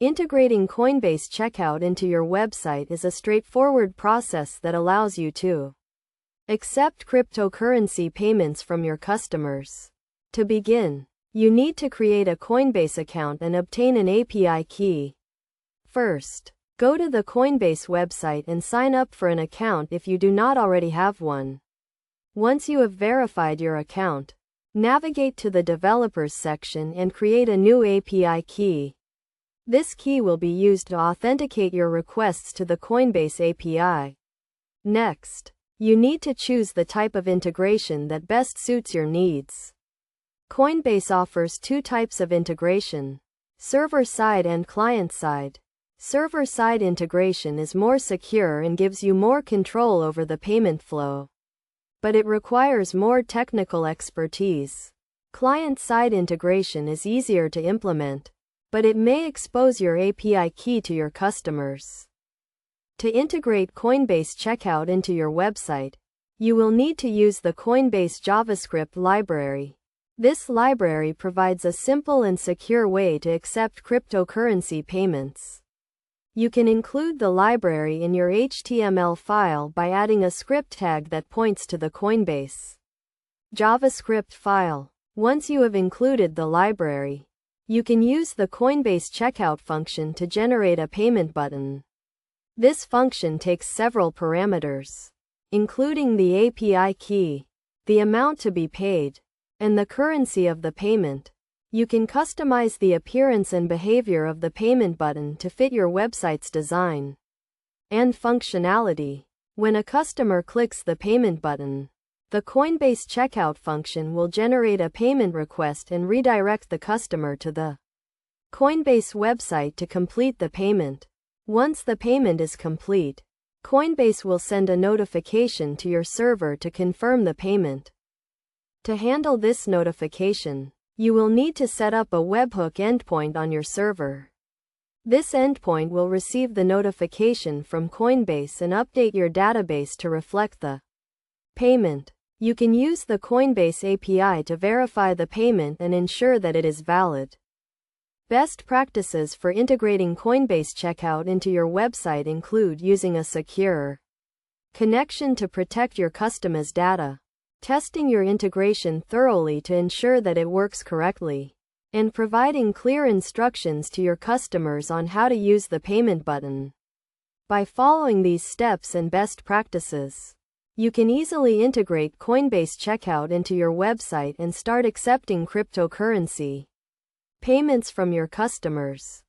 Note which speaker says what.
Speaker 1: Integrating Coinbase checkout into your website is a straightforward process that allows you to accept cryptocurrency payments from your customers. To begin, you need to create a Coinbase account and obtain an API key. First, go to the Coinbase website and sign up for an account if you do not already have one. Once you have verified your account, navigate to the Developers section and create a new API key. This key will be used to authenticate your requests to the Coinbase API. Next, you need to choose the type of integration that best suits your needs. Coinbase offers two types of integration: server-side and client-side. Server-side integration is more secure and gives you more control over the payment flow, but it requires more technical expertise. Client-side integration is easier to implement, but it may expose your API key to your customers. To integrate Coinbase checkout into your website, you will need to use the Coinbase JavaScript library. This library provides a simple and secure way to accept cryptocurrency payments. You can include the library in your HTML file by adding a script tag that points to the Coinbase JavaScript file. Once you have included the library, you can use the Coinbase checkout function to generate a payment button. This function takes several parameters, including the API key, the amount to be paid, and the currency of the payment. You can customize the appearance and behavior of the payment button to fit your website's design and functionality. When a customer clicks the payment button, the Coinbase checkout function will generate a payment request and redirect the customer to the Coinbase website to complete the payment. Once the payment is complete, Coinbase will send a notification to your server to confirm the payment. To handle this notification, you will need to set up a webhook endpoint on your server. This endpoint will receive the notification from Coinbase and update your database to reflect the payment. You can use the Coinbase API to verify the payment and ensure that it is valid. Best practices for integrating Coinbase checkout into your website include using a secure connection to protect your customers' data, testing your integration thoroughly to ensure that it works correctly, and providing clear instructions to your customers on how to use the payment button. By following these steps and best practices, you can easily integrate Coinbase checkout into your website and start accepting cryptocurrency payments from your customers.